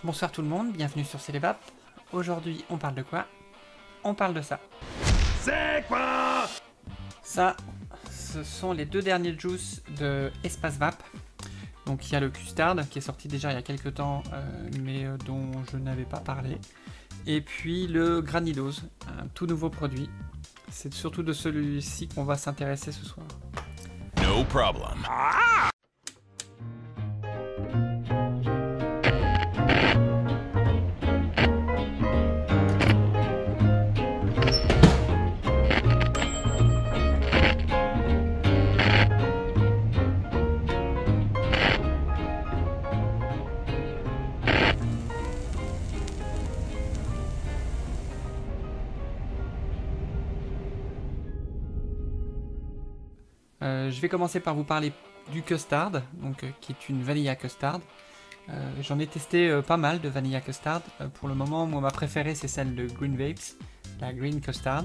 Bonsoir tout le monde, bienvenue sur Célébap. Aujourd'hui, on parle de quoi? On parle de ça. C'est quoi? Ça, ce sont les deux derniers juice de Espace Vap. Donc il y a le Custard qui est sorti déjà il y a quelques temps, mais dont je n'avais pas parlé. Et puis le Granidos, un tout nouveau produit. C'est surtout de celui-ci qu'on va s'intéresser ce soir. No problem. Je vais commencer par vous parler du Custard, donc, qui est une Vanilla Custard. J'en ai testé pas mal de Vanilla Custard. Pour le moment, moi, ma préférée, c'est celle de Green Vapes, la Green Custard.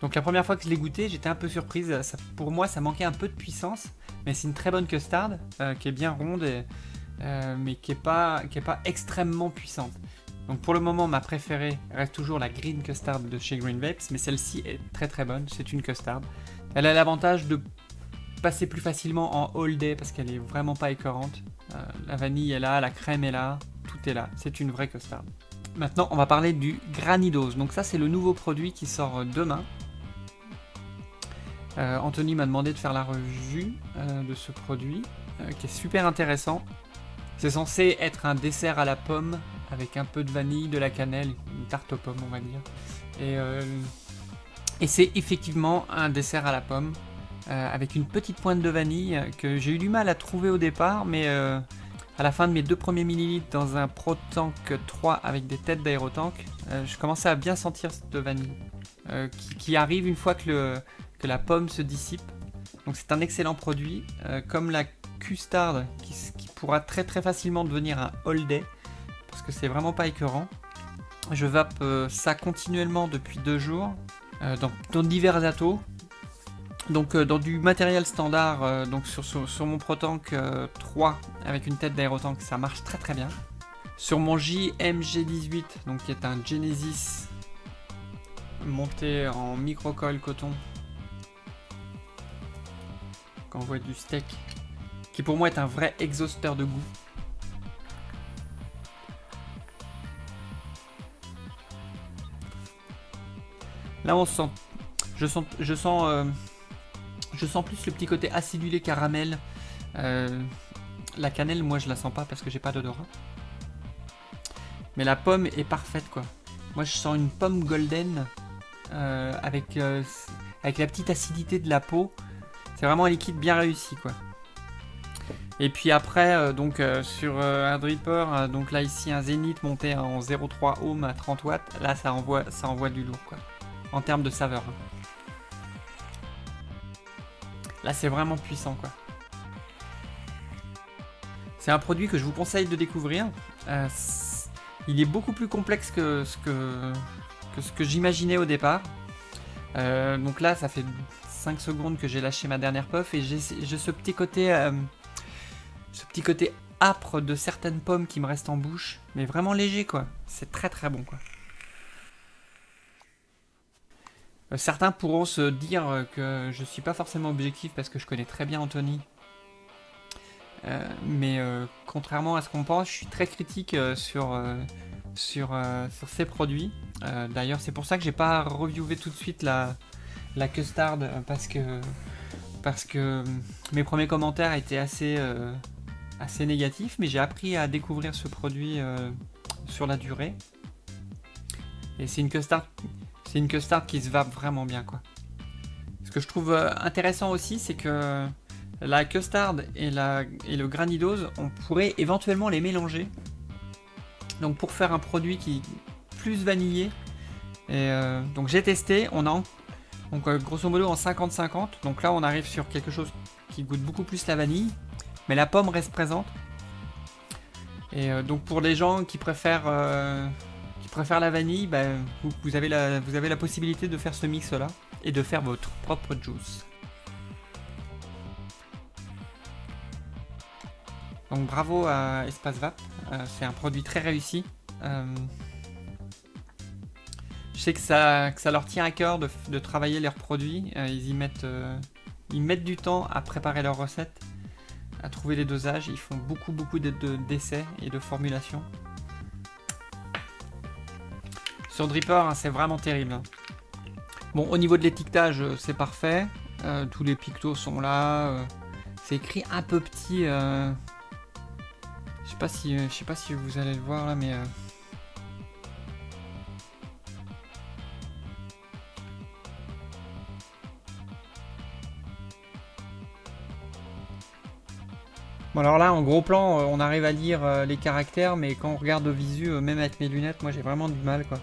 Donc la première fois que je l'ai goûté, j'étais un peu surprise. Pour moi, ça manquait un peu de puissance, mais c'est une très bonne Custard, qui est bien ronde, mais qui est pas extrêmement puissante. Donc pour le moment, ma préférée reste toujours la Green Custard de chez Green Vapes, mais celle-ci est très très bonne, c'est une Custard. Elle a l'avantage de passer plus facilement en all day parce qu'elle est vraiment pas écœurante. La vanille est là, la crème est là, tout est là, c'est une vraie Custard. Maintenant, on va parler du Granidos. Donc ça, c'est le nouveau produit qui sort demain. Anthony m'a demandé de faire la revue de ce produit, qui est super intéressant. C'est censé être un dessert à la pomme, avec un peu de vanille, de la cannelle, une tarte aux pommes, on va dire. Et c'est effectivement un dessert à la pomme, avec une petite pointe de vanille, que j'ai eu du mal à trouver au départ, mais à la fin de mes 2 premiers millilitres dans un ProTank 3 avec des têtes d'aérotank, je commençais à bien sentir cette vanille, qui arrive une fois que la pomme se dissipe. Donc c'est un excellent produit, comme la Custard, qui pourra très très facilement devenir un all day, parce que c'est vraiment pas écœurant. Je vape ça continuellement depuis 2 jours, dans divers atos. Donc dans du matériel standard, donc sur mon ProTank 3 avec une tête d'aérotank, ça marche très très bien. Sur mon JMG18, donc qui est un Genesis monté en microcoil coton, quand on voit du steak, qui pour moi est un vrai exhausteur de goût. Là on sent, je sens plus le petit côté acidulé caramel. La cannelle, moi je la sens pas parce que j'ai pas d'odorat. Mais la pomme est parfaite quoi. Moi je sens une pomme golden avec la petite acidité de la peau. C'est vraiment un liquide bien réussi quoi. Et puis après, sur un dripper, donc là ici un Zénith monté en 0,3 ohm à 30 watts. Là ça envoie du lourd quoi. En termes de saveur. Là c'est vraiment puissant quoi. C'est un produit que je vous conseille de découvrir. Il est beaucoup plus complexe que ce que j'imaginais au départ. Donc là ça fait 5 secondes que j'ai lâché ma dernière puff et j'ai ce petit côté âpre de certaines pommes qui me restent en bouche, mais vraiment léger quoi. C'est très très bon quoi. Certains pourront se dire que je suis pas forcément objectif parce que je connais très bien Anthony. Mais contrairement à ce qu'on pense, je suis très critique sur ces produits. D'ailleurs, c'est pour ça que j'ai pas reviewé tout de suite la Custard parce que mes premiers commentaires étaient assez négatifs, mais j'ai appris à découvrir ce produit sur la durée. Et c'est une Custard qui se vape vraiment bien quoi. Ce que je trouve intéressant aussi, c'est que la Custard et le Granidos, on pourrait éventuellement les mélanger. Donc pour faire un produit qui est plus vanillé. Et donc j'ai testé, donc grosso modo en 50-50. Donc là on arrive sur quelque chose qui goûte beaucoup plus la vanille, mais la pomme reste présente. Et donc pour les gens qui préfèrent la vanille, ben, vous avez la possibilité de faire ce mix là et de faire votre propre juice. Donc bravo à Espace Vap, c'est un produit très réussi. Je sais que ça leur tient à cœur de travailler leurs produits. Ils mettent du temps à préparer leurs recettes, à trouver les dosages. Ils font beaucoup d'essais et de formulations. Sur Dripper, hein, c'est vraiment terrible. Hein. Bon, au niveau de l'étiquetage, c'est parfait. Tous les pictos sont là. C'est écrit un peu petit. Je sais pas si vous allez le voir là, mais bon, alors là, en gros plan, on arrive à lire les caractères, mais quand on regarde au visu, même avec mes lunettes, moi j'ai vraiment du mal, quoi.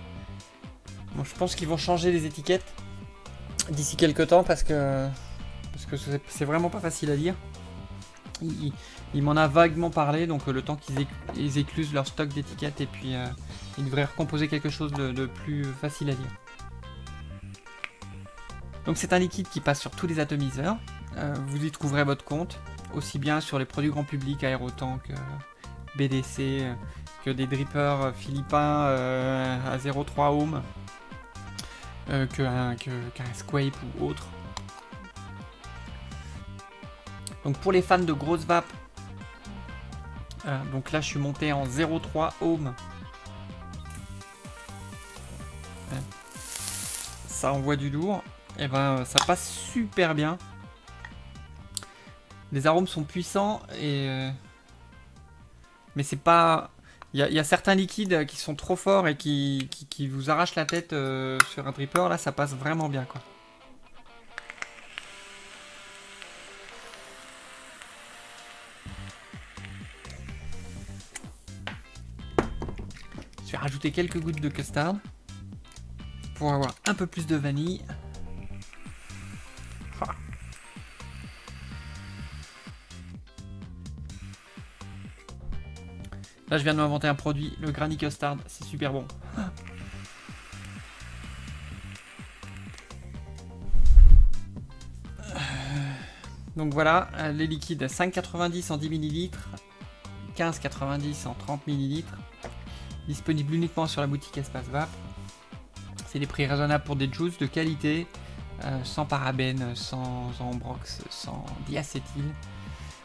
Bon, je pense qu'ils vont changer les étiquettes d'ici quelques temps parce que c'est vraiment pas facile à lire. Il m'en a vaguement parlé, donc le temps qu'ils éclusent leur stock d'étiquettes, et puis ils devraient recomposer quelque chose de plus facile à lire. Donc c'est un liquide qui passe sur tous les atomiseurs. Vous y trouverez votre compte, aussi bien sur les produits grand public, Aerotank, BDC, que des drippers philippins à 0,3 ohm, qu'un Squape ou autre. Donc pour les fans de grosses vapes, donc là je suis monté en 0,3 ohm. Ça envoie du lourd, et ben ça passe super bien. Les arômes sont puissants, mais c'est pas... Il y a certains liquides qui sont trop forts et qui vous arrachent la tête sur un dripper. Là ça passe vraiment bien, quoi. Je vais rajouter quelques gouttes de custard pour avoir un peu plus de vanille. Là, je viens de m'inventer un produit, le Granny Custard, c'est super bon. Donc voilà, les liquides 5,90 en 10 ml, 15,90 en 30 ml, disponible uniquement sur la boutique Espace Vap. C'est des prix raisonnables pour des juices de qualité, sans parabènes, sans ambrox, sans diacétyl,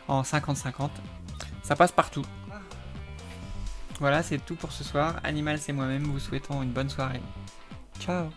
en 50-50. Ça passe partout. Voilà, c'est tout pour ce soir. Animal, c'est moi-même. Vous souhaitons une bonne soirée. Ciao.